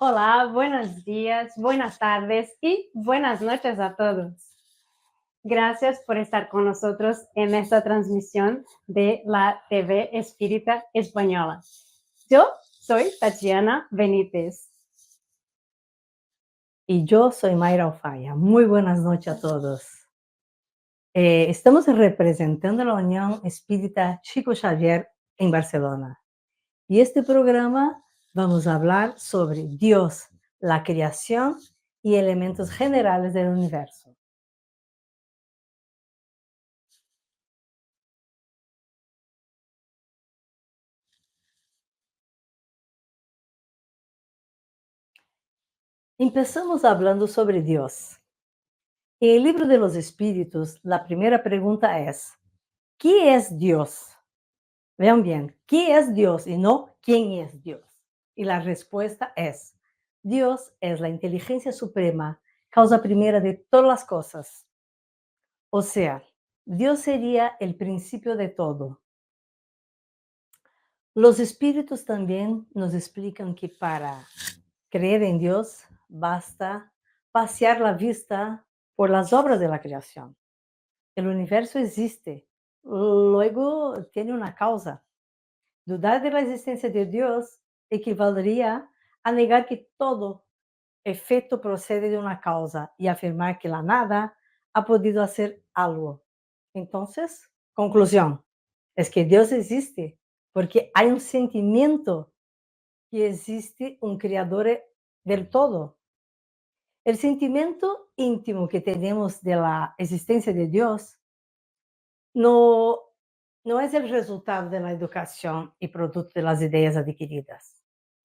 Hola, buenos días, buenas tardes y buenas noches a todos. Gracias por estar con nosotros en esta transmisión de la TV Espírita Española. Yo soy Tatiana Benítez. Y yo soy Mayra Ofaya. Muy buenas noches a todos. Estamos representando la Unión Espírita Chico Xavier en Barcelona. Y este programa vamos a hablar sobre Dios, la creación y elementos generales del universo. Empezamos hablando sobre Dios. En el libro de los Espíritus, la primera pregunta es, ¿qué es Dios? Vean bien, ¿qué es Dios? Y no, ¿quién es Dios? Y la respuesta es, Dios es la inteligencia suprema, causa primera de todas las cosas. O sea, Dios sería el principio de todo. Los espíritus también nos explican que para creer en Dios basta pasear la vista por las obras de la creación. El universo existe, luego tiene una causa. Dudar de la existencia de Dios equivaldría a negar que todo efecto procede de una causa y afirmar que la nada ha podido hacer algo. Entonces, conclusión, es que Dios existe porque hay un sentimiento que existe un creador del todo. El sentimiento íntimo que tenemos de la existencia de Dios no, no es el resultado de la educación y producto de las ideas adquiridas.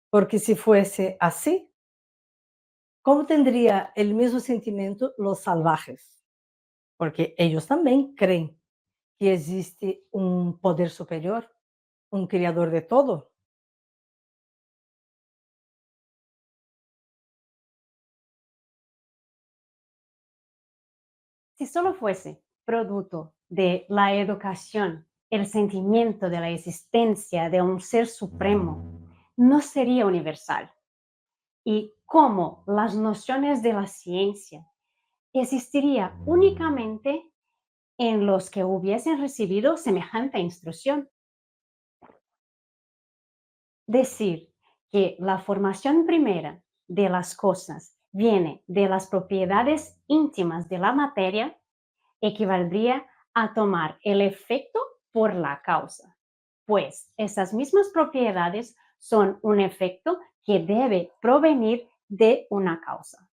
Porque si fuese así, ¿cómo tendría el mismo sentimiento los salvajes? Porque ellos también creen que existe un poder superior, un creador de todo. Si solo fuese producto de la educación, el sentimiento de la existencia de un ser supremo, no sería universal. Y como las nociones de la ciencia existiría únicamente en los que hubiesen recibido semejante instrucción. Decir que la formación primera de las cosas viene de las propiedades íntimas de la materia equivaldría a tomar el efecto por la causa, pues esas mismas propiedades son un efecto que debe provenir de una causa.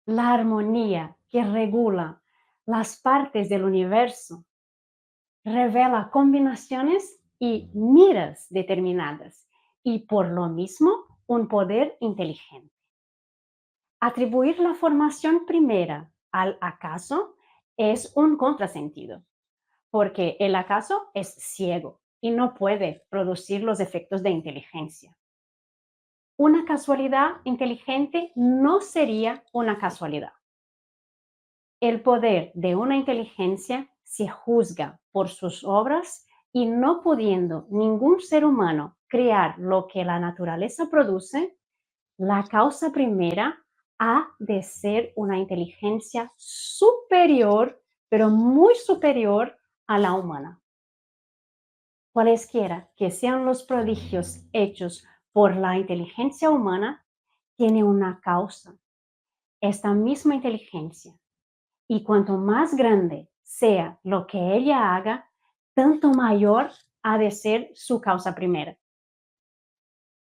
La armonía que regula las partes del universo revela combinaciones y miras determinadas y por lo mismo un poder inteligente. Atribuir la formación primera al acaso es un contrasentido, porque el acaso es ciego y no puede producir los efectos de inteligencia. Una casualidad inteligente no sería una casualidad. El poder de una inteligencia se juzga por sus obras y no pudiendo ningún ser humano crear lo que la naturaleza produce, la causa primera ha de ser una inteligencia superior, pero muy superior a la humana. Cualesquiera que sean los prodigios hechos por la inteligencia humana, tiene una causa, esta misma inteligencia. Y cuanto más grande sea lo que ella haga, tanto mayor ha de ser su causa primera.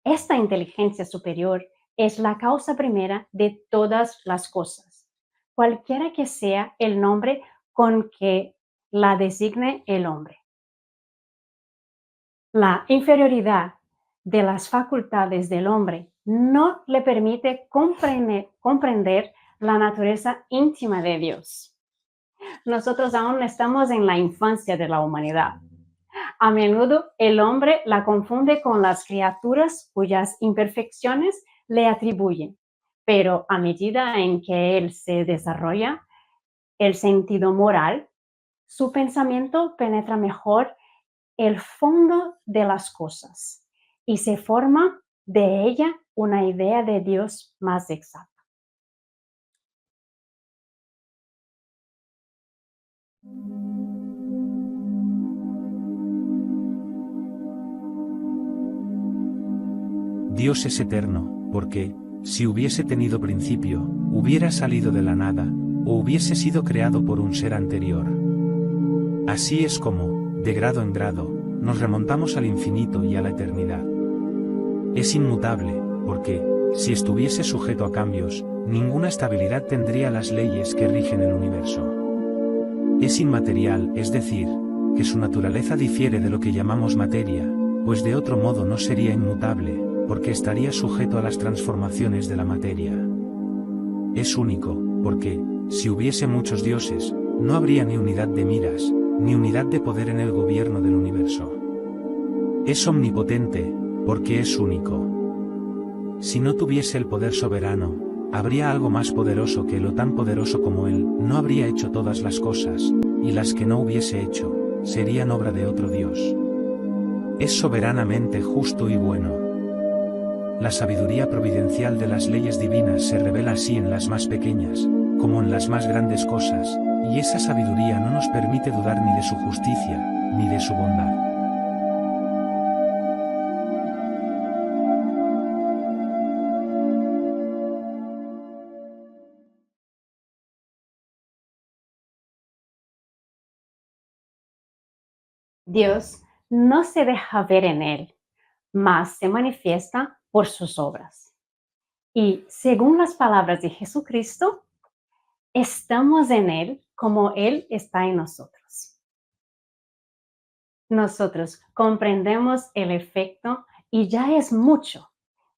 Esta inteligencia superior es la causa primera de todas las cosas, cualquiera que sea el nombre con que la designe el hombre. La inferioridad de las facultades del hombre no le permite comprender la naturaleza íntima de Dios. Nosotros aún estamos en la infancia de la humanidad. A menudo el hombre la confunde con las criaturas cuyas imperfecciones le atribuyen, pero a medida en que él se desarrolla el sentido moral, su pensamiento penetra mejor el fondo de las cosas y se forma de ella una idea de Dios más exacta. Dios es eterno, porque, si hubiese tenido principio, hubiera salido de la nada, o hubiese sido creado por un ser anterior. Así es como, de grado en grado, nos remontamos al infinito y a la eternidad. Es inmutable, porque, si estuviese sujeto a cambios, ninguna estabilidad tendría las leyes que rigen el universo. Es inmaterial, es decir, que su naturaleza difiere de lo que llamamos materia, pues de otro modo no sería inmutable, porque estaría sujeto a las transformaciones de la materia. Es único, porque, si hubiese muchos dioses, no habría ni unidad de miras, ni unidad de poder en el gobierno del universo. Es omnipotente, porque es único. Si no tuviese el poder soberano, habría algo más poderoso que lo tan poderoso como él, no habría hecho todas las cosas, y las que no hubiese hecho, serían obra de otro Dios. Es soberanamente justo y bueno. La sabiduría providencial de las leyes divinas se revela así en las más pequeñas, como en las más grandes cosas, y esa sabiduría no nos permite dudar ni de su justicia, ni de su bondad. Dios no se deja ver en él, mas se manifiesta por sus obras. Y según las palabras de Jesucristo, estamos en él como él está en nosotros. Nosotros comprendemos el efecto y ya es mucho.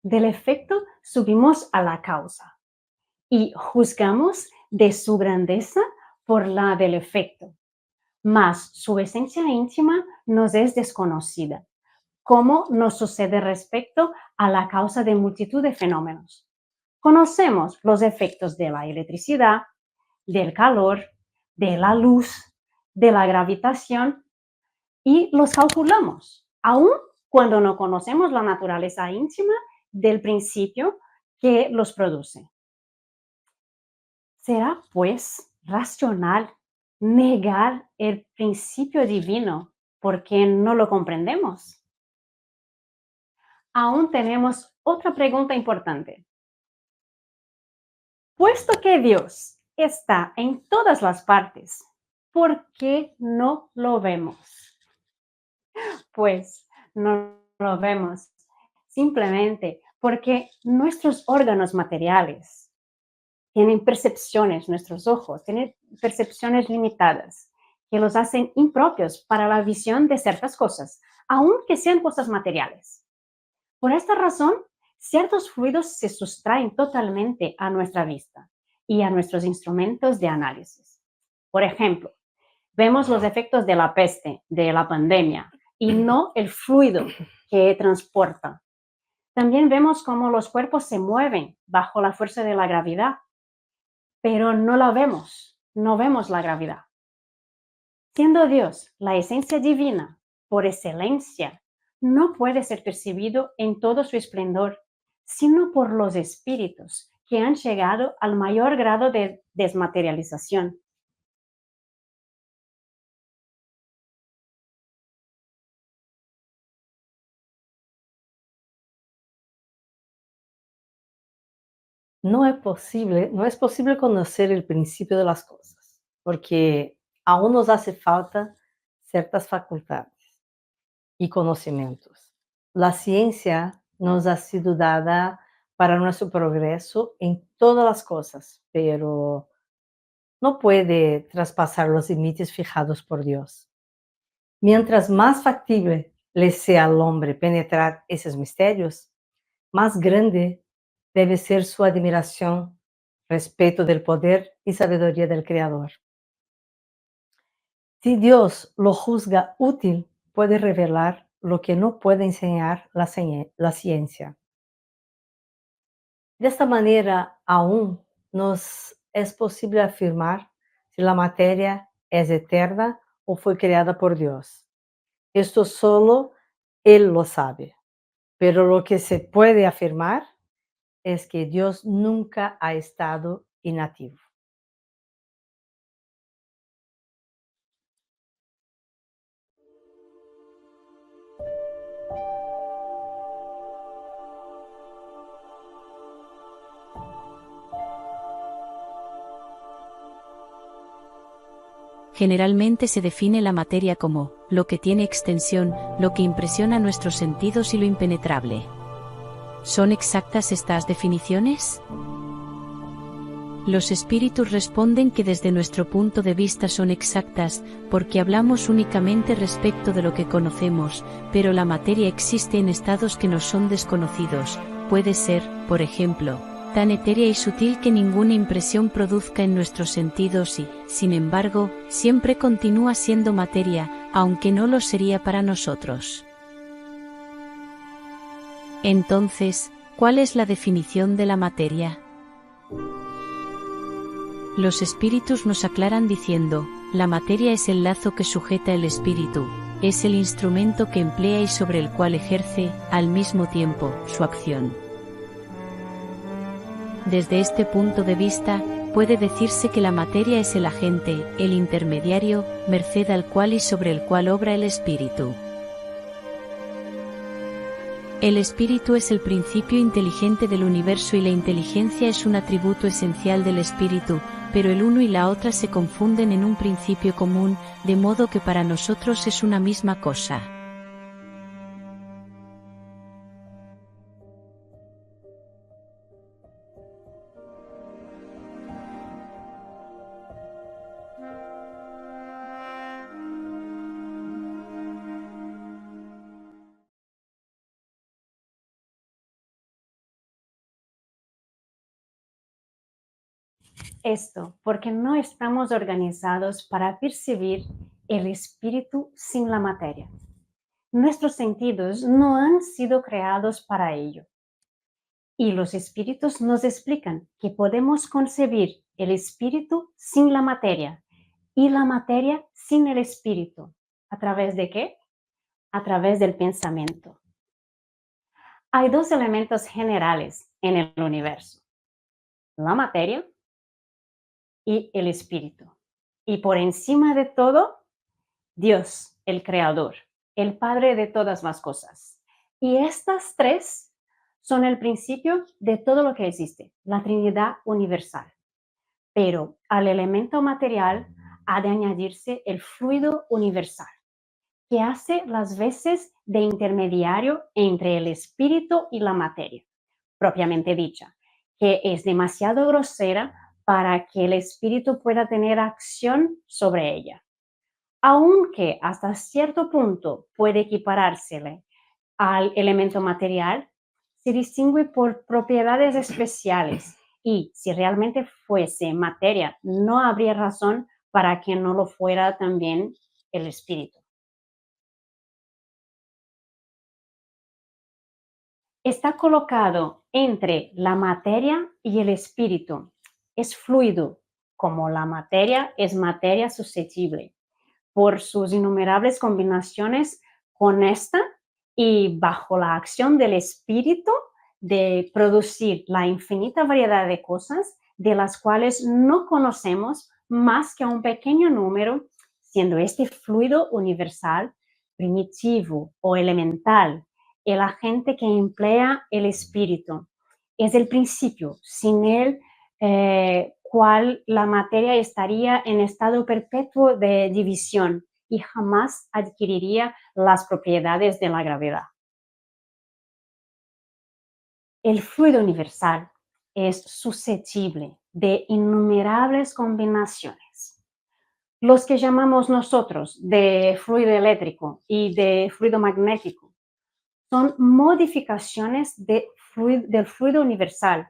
Del efecto subimos a la causa y juzgamos de su grandeza por la del efecto, mas su esencia íntima nos es desconocida, como nos sucede respecto a la causa de multitud de fenómenos. Conocemos los efectos de la electricidad, del calor, de la luz, de la gravitación y los calculamos, aun cuando no conocemos la naturaleza íntima del principio que los produce. ¿Será, pues, racional negar el principio divino porque no lo comprendemos? Aún tenemos otra pregunta importante. Puesto que Dios está en todas las partes, ¿por qué no lo vemos? Pues no lo vemos simplemente porque nuestros órganos materiales tienen percepciones, nuestros ojos tienen percepciones limitadas que los hacen impropios para la visión de ciertas cosas, aunque sean cosas materiales. Por esta razón, ciertos fluidos se sustraen totalmente a nuestra vista y a nuestros instrumentos de análisis. Por ejemplo, vemos los efectos de la peste, de la pandemia, y no el fluido que transporta. También vemos cómo los cuerpos se mueven bajo la fuerza de la gravedad, pero no la vemos, no vemos la gravedad. Siendo Dios la esencia divina por excelencia, no puede ser percibido en todo su esplendor, sino por los espíritus que han llegado al mayor grado de desmaterialización. No es posible conocer el principio de las cosas, porque aún nos hace falta ciertas facultades y conocimientos. La ciencia nos ha sido dada para nuestro progreso en todas las cosas, pero no puede traspasar los límites fijados por Dios. Mientras más factible le sea al hombre penetrar esos misterios, más grande debe ser su admiración, respeto del poder y sabiduría del Creador. Si Dios lo juzga útil, puede revelar lo que no puede enseñar la ciencia. De esta manera, aún nos es posible afirmar si la materia es eterna o fue creada por Dios. Esto solo Él lo sabe. pero lo que se puede afirmar es que Dios nunca ha estado inactivo. Generalmente se define la materia como lo que tiene extensión, lo que impresiona nuestros sentidos y lo impenetrable. ¿Son exactas estas definiciones? Los espíritus responden que desde nuestro punto de vista son exactas, porque hablamos únicamente respecto de lo que conocemos, pero la materia existe en estados que nos son desconocidos. Puede ser, por ejemplo, tan etérea y sutil que ninguna impresión produzca en nuestros sentidos y, sin embargo, siempre continúa siendo materia, aunque no lo sería para nosotros. Entonces, ¿cuál es la definición de la materia? Los espíritus nos aclaran diciendo, la materia es el lazo que sujeta el espíritu, es el instrumento que emplea y sobre el cual ejerce, al mismo tiempo, su acción. Desde este punto de vista, puede decirse que la materia es el agente, el intermediario, merced al cual y sobre el cual obra el espíritu. El espíritu es el principio inteligente del universo y la inteligencia es un atributo esencial del espíritu, pero el uno y la otra se confunden en un principio común, de modo que para nosotros es una misma cosa. Esto porque no estamos organizados para percibir el espíritu sin la materia. Nuestros sentidos no han sido creados para ello. Y los espíritus nos explican que podemos concebir el espíritu sin la materia y la materia sin el espíritu. ¿A través de qué? A través del pensamiento. Hay dos elementos generales en el universo: la materia y el espíritu. Y por encima de todo, Dios, el creador, el Padre de todas las cosas. Y estas tres son el principio de todo lo que existe, la Trinidad universal. Pero al elemento material ha de añadirse el fluido universal, que hace las veces de intermediario entre el espíritu y la materia, propiamente dicha, que es demasiado grosera para que el espíritu pueda tener acción sobre ella. Aunque hasta cierto punto puede equiparársele al elemento material, se distingue por propiedades especiales y si realmente fuese materia, no habría razón para que no lo fuera también el espíritu. Está colocado entre la materia y el espíritu. Es fluido, como la materia es materia susceptible, por sus innumerables combinaciones con esta y bajo la acción del espíritu de producir la infinita variedad de cosas de las cuales no conocemos más que un pequeño número, siendo este fluido universal, primitivo o elemental, el agente que emplea el espíritu. Es el principio, sin él cual la materia estaría en estado perpetuo de división y jamás adquiriría las propiedades de la gravedad. El fluido universal es susceptible de innumerables combinaciones. Los que llamamos nosotros de fluido eléctrico y de fluido magnético son modificaciones del fluido universal,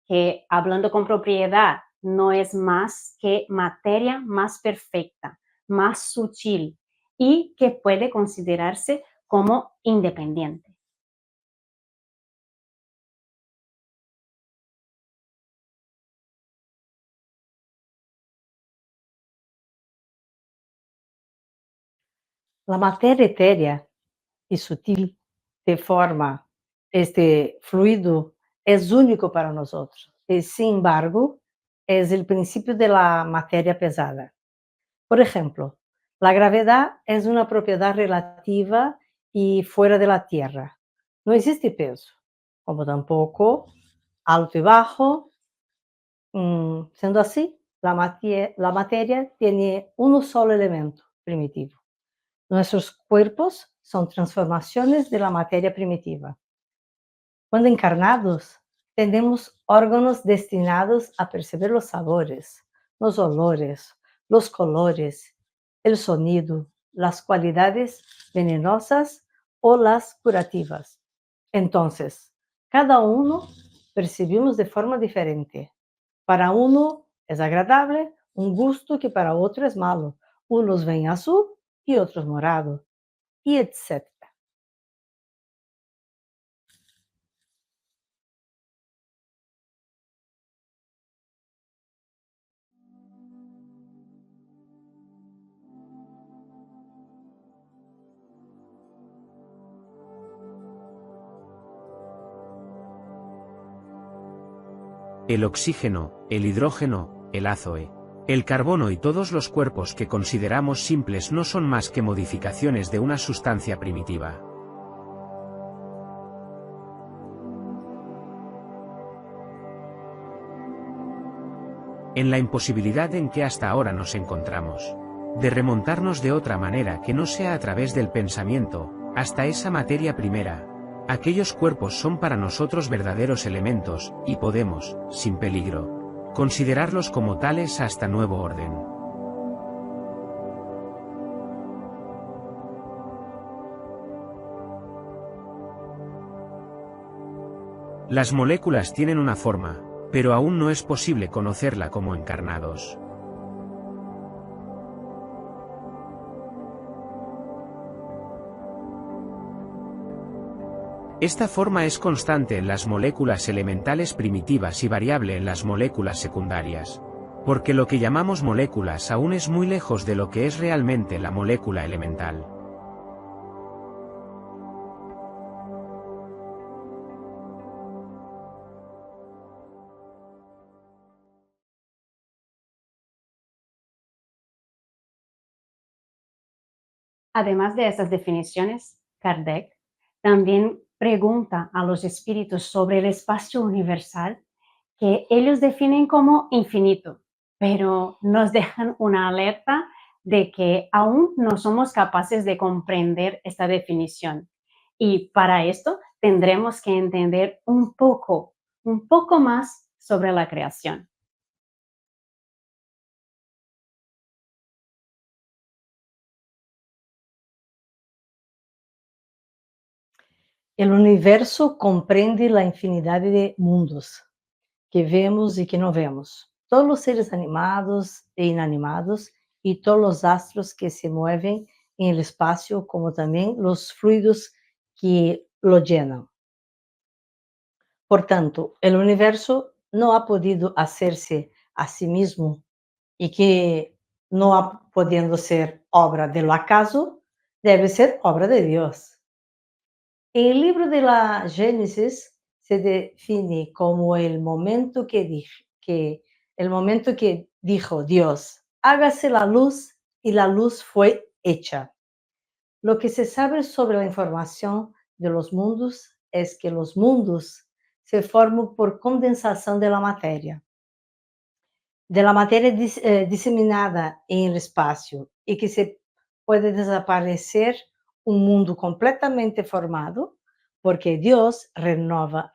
que hablando con propiedad no es más que materia más perfecta, más sutil y que puede considerarse como independiente. La materia etérea y sutil de forma este fluido es único para nosotros. Y sin embargo, es el principio de la materia pesada. Por ejemplo, la gravedad es una propiedad relativa y fuera de la Tierra. No existe peso, como tampoco alto y bajo. Siendo así, la materia tiene un solo elemento primitivo. Nuestros cuerpos son transformaciones de la materia primitiva. Cuando encarnados, tenemos órganos destinados a percibir los sabores, los olores, los colores, el sonido, las cualidades venenosas o las curativas. Entonces, cada uno percibimos de forma diferente. Para uno es agradable un gusto que para otro es malo. Unos ven azul y otros morado, y etc. El oxígeno, el hidrógeno, el azoe, el carbono y todos los cuerpos que consideramos simples no son más que modificaciones de una sustancia primitiva. En la imposibilidad en que hasta ahora nos encontramos, de remontarnos de otra manera que no sea a través del pensamiento, hasta esa materia primera, aquellos cuerpos son para nosotros verdaderos elementos, y podemos, sin peligro, considerarlos como tales hasta nuevo orden. Las moléculas tienen una forma, pero aún no es posible conocerla como encarnados. Esta forma es constante en las moléculas elementales primitivas y variable en las moléculas secundarias, porque lo que llamamos moléculas aún es muy lejos de lo que es realmente la molécula elemental. Además de esas definiciones, Kardec también pregunta a los espíritus sobre el espacio universal, que ellos definen como infinito, pero nos dejan una alerta de que aún no somos capaces de comprender esta definición. Y para esto tendremos que entender un poco más sobre la creación. El universo comprende la infinidad de mundos que vemos y que no vemos. Todos los seres animados e inanimados y todos los astros que se mueven en el espacio, como también los fluidos que lo llenan. Por tanto, el universo no ha podido hacerse a sí mismo y que no ha podiendo ser obra de lo acaso, debe ser obra de Dios. En el libro de la Génesis se define como el momento que dijo Dios, hágase la luz, y la luz fue hecha. Lo que se sabe sobre la información de los mundos es que los mundos se forman por condensación de la materia diseminada en el espacio, y que se puede desaparecer un mundo completamente formado, porque Dios renueva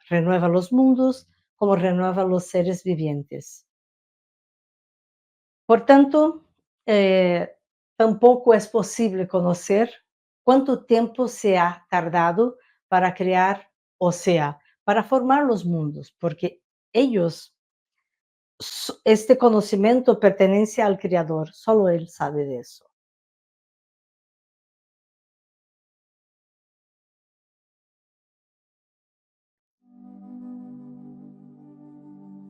los mundos como renueva los seres vivientes. Por tanto, tampoco es posible conocer cuánto tiempo se ha tardado para crear, o sea, para formar los mundos, porque este conocimiento pertenece al Creador, solo Él sabe de eso.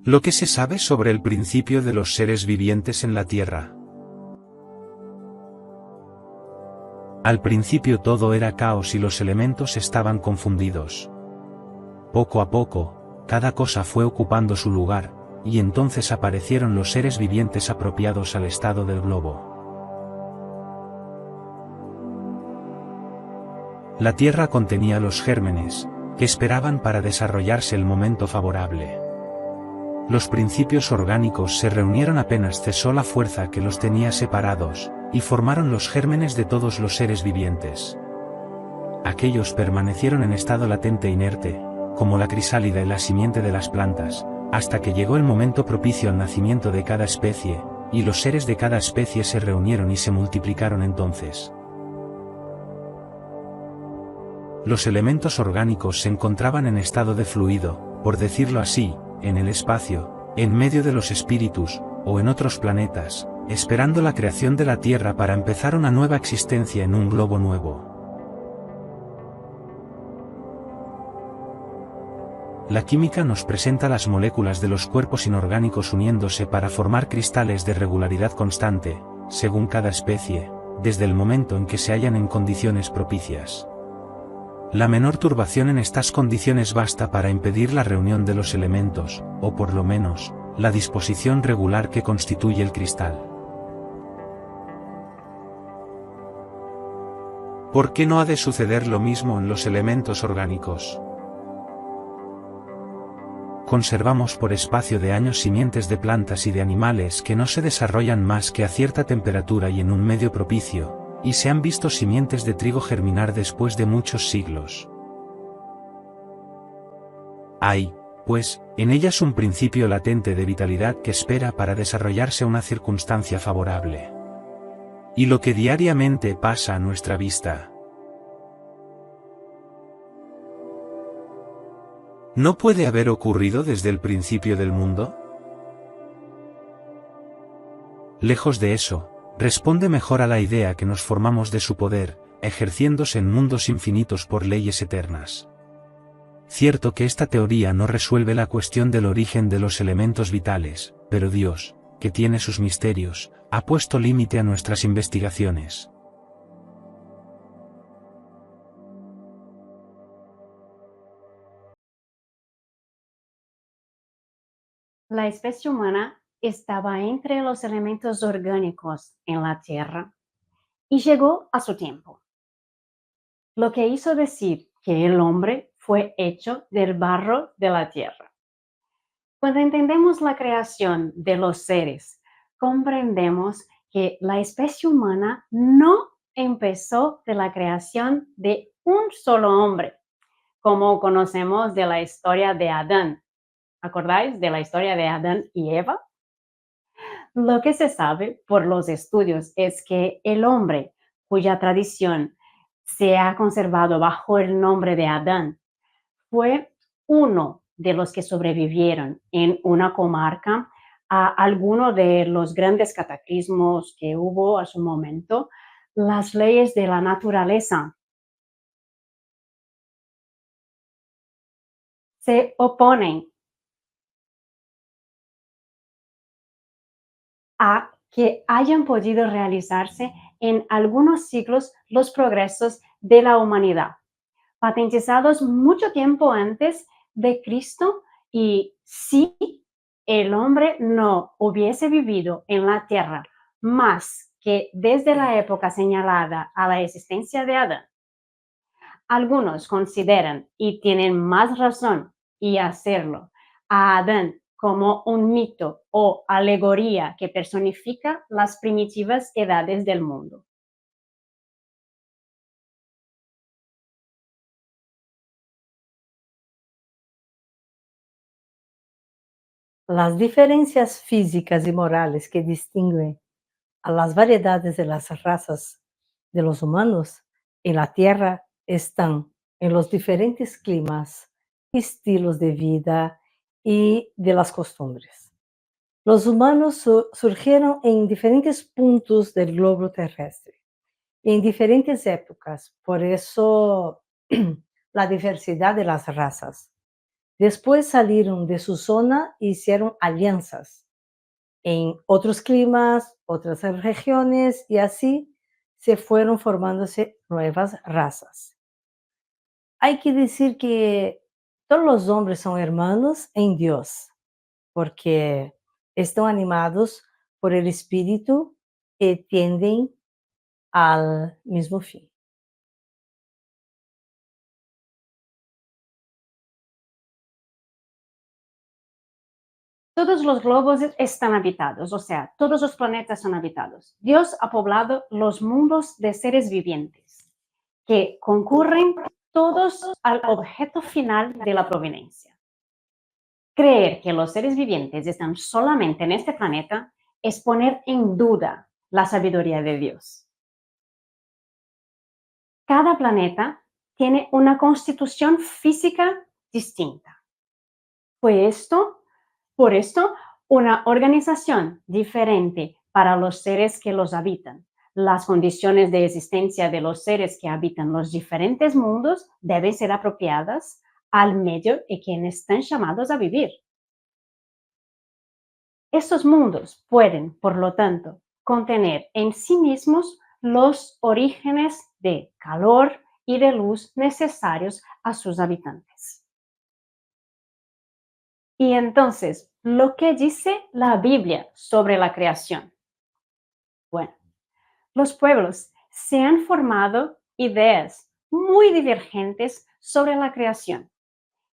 Lo que se sabe sobre el principio de los seres vivientes en la Tierra. Al principio todo era caos y los elementos estaban confundidos. Poco a poco, cada cosa fue ocupando su lugar, y entonces aparecieron los seres vivientes apropiados al estado del globo. La tierra contenía los gérmenes, que esperaban para desarrollarse el momento favorable. Los principios orgánicos se reunieron apenas cesó la fuerza que los tenía separados, y formaron los gérmenes de todos los seres vivientes. Aquellos permanecieron en estado latente e inerte, como la crisálida y la simiente de las plantas, hasta que llegó el momento propicio al nacimiento de cada especie, y los seres de cada especie se reunieron y se multiplicaron entonces. Los elementos orgánicos se encontraban en estado de fluido, por decirlo así, en el espacio, en medio de los espíritus, o en otros planetas, esperando la creación de la Tierra para empezar una nueva existencia en un globo nuevo. La química nos presenta las moléculas de los cuerpos inorgánicos uniéndose para formar cristales de regularidad constante, según cada especie, desde el momento en que se hallan en condiciones propicias. La menor turbación en estas condiciones basta para impedir la reunión de los elementos, o por lo menos, la disposición regular que constituye el cristal. ¿Por qué no ha de suceder lo mismo en los elementos orgánicos? Conservamos por espacio de años simientes de plantas y de animales que no se desarrollan más que a cierta temperatura y en un medio propicio, y se han visto simientes de trigo germinar después de muchos siglos. Hay, pues, en ellas un principio latente de vitalidad que espera para desarrollarse una circunstancia favorable. Y lo que diariamente pasa a nuestra vista, ¿no puede haber ocurrido desde el principio del mundo? Lejos de eso, responde mejor a la idea que nos formamos de su poder, ejerciéndose en mundos infinitos por leyes eternas. Cierto que esta teoría no resuelve la cuestión del origen de los elementos vitales, pero Dios, que tiene sus misterios, ha puesto límite a nuestras investigaciones. La especie humana estaba entre los elementos orgánicos en la Tierra y llegó a su tiempo. Lo que hizo decir que el hombre fue hecho del barro de la tierra. Cuando entendemos la creación de los seres, comprendemos que la especie humana no empezó de la creación de un solo hombre, como conocemos de la historia de Adán. ¿Acordáis de la historia de Adán y Eva? Lo que se sabe por los estudios es que el hombre cuya tradición se ha conservado bajo el nombre de Adán fue uno de los que sobrevivieron en una comarca a alguno de los grandes cataclismos que hubo a su momento, las leyes de la naturaleza se oponen a que hayan podido realizarse en algunos siglos los progresos de la humanidad, patentizados mucho tiempo antes de Cristo, y si el hombre no hubiese vivido en la tierra más que desde la época señalada a la existencia de Adán. Algunos consideran, y tienen más razón y hacerlo, a Adán como un mito o alegoría que personifica las primitivas edades del mundo. Las diferencias físicas y morales que distinguen a las variedades de las razas de los humanos en la Tierra están en los diferentes climas, estilos de vida y de las costumbres. Los humanos surgieron en diferentes puntos del globo terrestre, en diferentes épocas, por eso la diversidad de las razas. Después salieron de su zona e hicieron alianzas en otros climas, otras regiones, y así se fueron formándose nuevas razas. Hay que decir que Todos los hombres son hermanos en Dios, porque están animados por el Espíritu y tienden al mismo fin. Todos los globos están habitados, o sea, todos los planetas son habitados. Dios ha poblado los mundos de seres vivientes que concurren todos al objeto final de la providencia. Creer que los seres vivientes están solamente en este planeta es poner en duda la sabiduría de Dios. Cada planeta tiene una constitución física distinta. Por esto, una organización diferente para los seres que los habitan. Las condiciones de existencia de los seres que habitan los diferentes mundos deben ser apropiadas al medio en que están llamados a vivir. Estos mundos pueden, por lo tanto, contener en sí mismos los orígenes de calor y de luz necesarios a sus habitantes. Y entonces, ¿lo que dice la Biblia sobre la creación? Bueno, los pueblos se han formado ideas muy divergentes sobre la creación,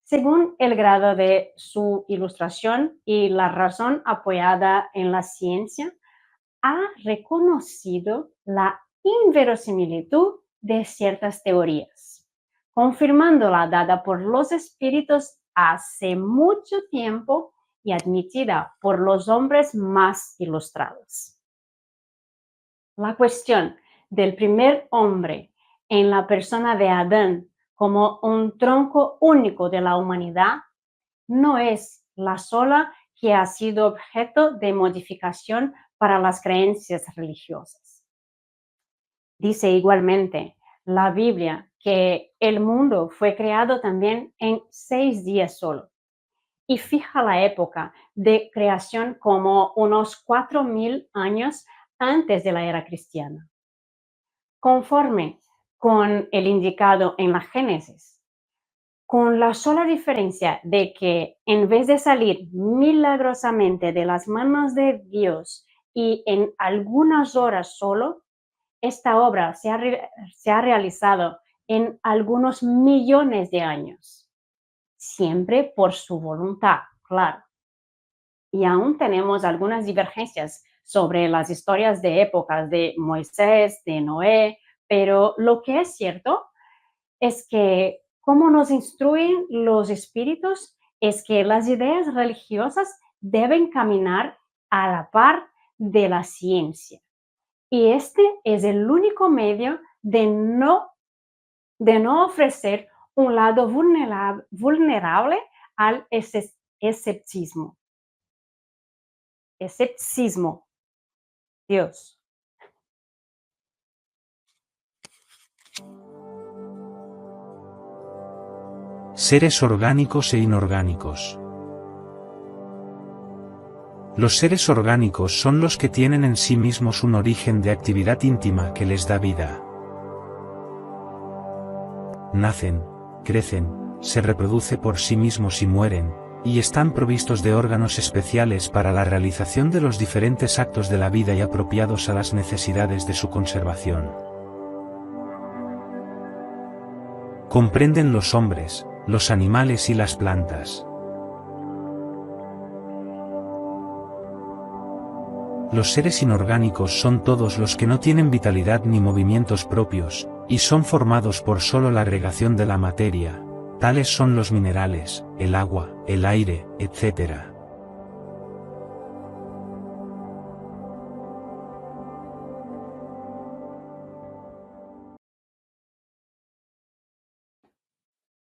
según el grado de su ilustración y la razón apoyada en la ciencia, ha reconocido la inverosimilitud de ciertas teorías, confirmando la dada por los espíritus hace mucho tiempo y admitida por los hombres más ilustrados. La cuestión del primer hombre en la persona de Adán como un tronco único de la humanidad no es la sola que ha sido objeto de modificación para las creencias religiosas. Dice igualmente la Biblia que el mundo fue creado también en 6 días solo y fija la época de creación como unos 4000 años antes de la era cristiana. Conforme con el indicado en la Génesis, con la sola diferencia de que en vez de salir milagrosamente de las manos de Dios y en algunas horas solo, esta obra se ha realizado en algunos millones de años, siempre por su voluntad, claro. Y aún tenemos algunas divergencias sobre las historias de épocas de Moisés, de Noé, pero lo que es cierto es que como nos instruyen los espíritus, es que las ideas religiosas deben caminar a la par de la ciencia. Y este es el único medio de no ofrecer un lado vulnerable al escepticismo. Escepticismo. Dios. Seres orgánicos e inorgánicos. Los seres orgánicos son los que tienen en sí mismos un origen de actividad íntima que les da vida. Nacen, crecen, se reproducen por sí mismos y mueren, y están provistos de órganos especiales para la realización de los diferentes actos de la vida y apropiados a las necesidades de su conservación. Comprenden los hombres, los animales y las plantas. Los seres inorgánicos son todos los que no tienen vitalidad ni movimientos propios, y son formados por solo la agregación de la materia. Tales son los minerales, el agua, el aire, etc.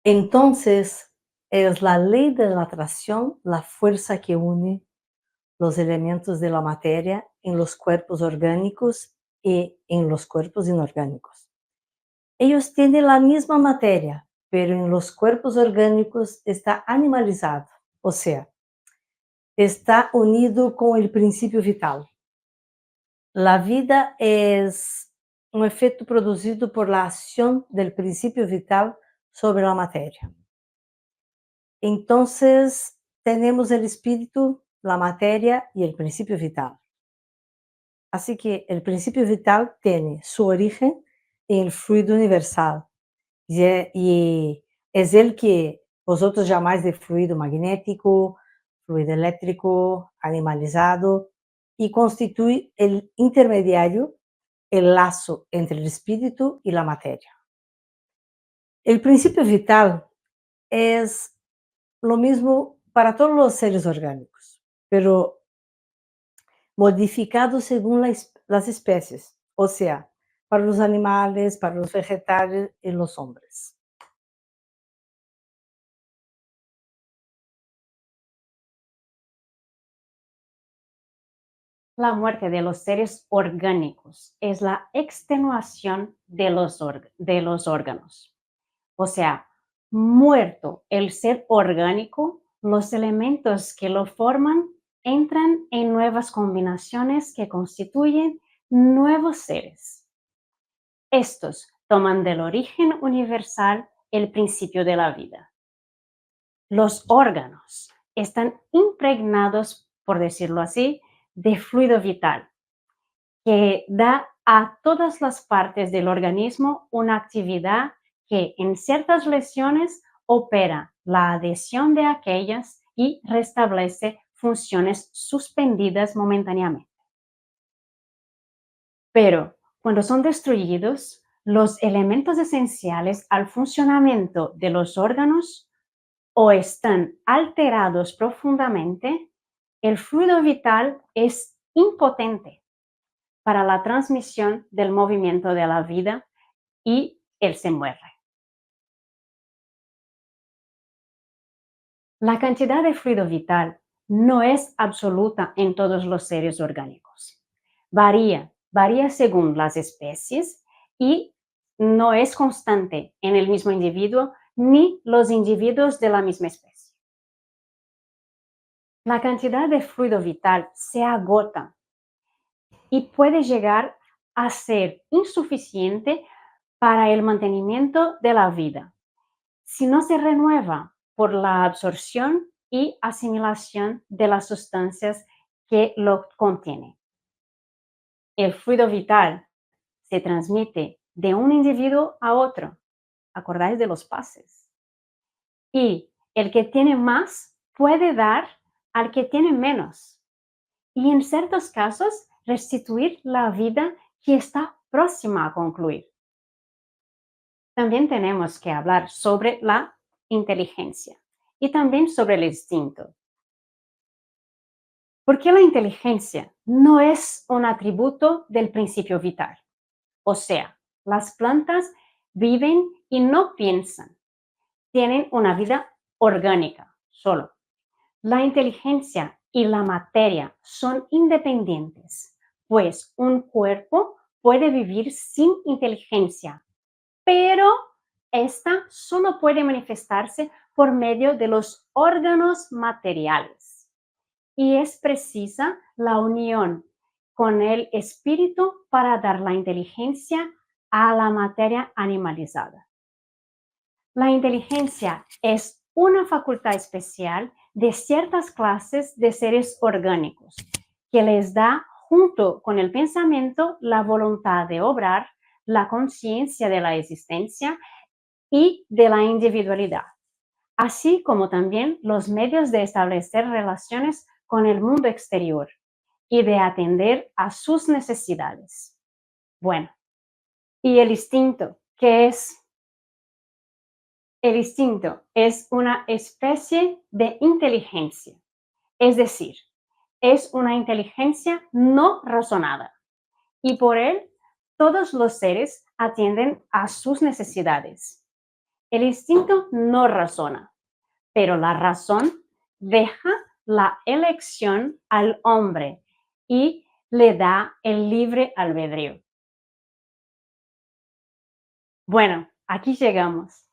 Entonces, es la ley de la atracción la fuerza que une los elementos de la materia en los cuerpos orgánicos y en los cuerpos inorgánicos. Ellos tienen la misma materia, pero en los cuerpos orgánicos está animalizado, o sea, está unido con el principio vital. La vida es un efecto producido por la acción del principio vital sobre la materia. Entonces, tenemos el espíritu, la materia y el principio vital. Así que el principio vital tiene su origen en el fluido universal y es el que vosotros llamáis de fluido magnético, fluido eléctrico, animalizado, y constituye el intermediario, el lazo entre el espíritu y la materia. El principio vital es lo mismo para todos los seres orgánicos, pero modificado según las especies, o sea, para los animales, para los vegetales y los hombres. La muerte de los seres orgánicos es la extenuación de los órganos. O sea, muerto el ser orgánico, los elementos que lo forman entran en nuevas combinaciones que constituyen nuevos seres. Estos toman del origen universal el principio de la vida. Los órganos están impregnados, por decirlo así, de fluido vital, que da a todas las partes del organismo una actividad que en ciertas lesiones opera la adhesión de aquellas y restablece funciones suspendidas momentáneamente. Pero cuando son destruidos, los elementos esenciales al funcionamiento de los órganos o están alterados profundamente, el fluido vital es impotente para la transmisión del movimiento de la vida y él se muere. La cantidad de fluido vital no es absoluta en todos los seres orgánicos. Varía según las especies y no es constante en el mismo individuo ni los individuos de la misma especie. La cantidad de fluido vital se agota y puede llegar a ser insuficiente para el mantenimiento de la vida si no se renueva por la absorción y asimilación de las sustancias que lo contienen. El fluido vital se transmite de un individuo a otro. ¿Acordáis de los pases? Y el que tiene más puede dar al que tiene menos. Y en ciertos casos, restituir la vida que está próxima a concluir. También tenemos que hablar sobre la inteligencia y también sobre el instinto. Porque la inteligencia no es un atributo del principio vital. O sea, las plantas viven y no piensan. Tienen una vida orgánica solo. La inteligencia y la materia son independientes, pues un cuerpo puede vivir sin inteligencia, pero esta solo puede manifestarse por medio de los órganos materiales. Y es precisa la unión con el espíritu para dar la inteligencia a la materia animalizada. La inteligencia es una facultad especial de ciertas clases de seres orgánicos que les da, junto con el pensamiento, la voluntad de obrar, la conciencia de la existencia y de la individualidad, así como también los medios de establecer relaciones con el mundo exterior y de atender a sus necesidades. Bueno, ¿y el instinto qué es? El instinto es una especie de inteligencia, es decir, es una inteligencia no razonada y por él todos los seres atienden a sus necesidades. El instinto no razona, pero la razón deja la elección al hombre y le da el libre albedrío. Bueno, aquí llegamos.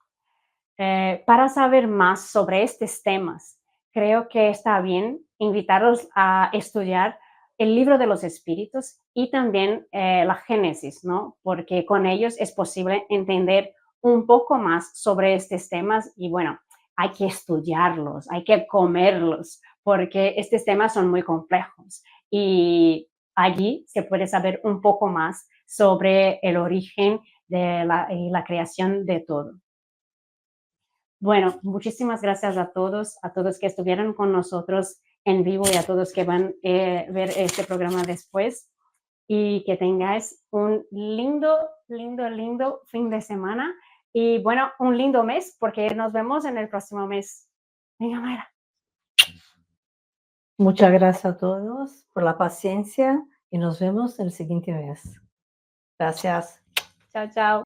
Para saber más sobre estos temas, creo que está bien invitaros a estudiar el libro de los espíritus y también la Génesis, ¿no? Porque con ellos es posible entender un poco más sobre estos temas y bueno, hay que estudiarlos, hay que comerlos, porque estos temas son muy complejos y allí se puede saber un poco más sobre el origen y la creación de todo. Bueno, muchísimas gracias a todos que estuvieron con nosotros en vivo y a todos que van a ver este programa después. Y que tengáis un lindo, lindo, lindo fin de semana. Y bueno, un lindo mes, porque nos vemos en el próximo mes. Venga, Mayra. Muchas gracias a todos por la paciencia y nos vemos en el siguiente mes. Gracias. Chao, chao.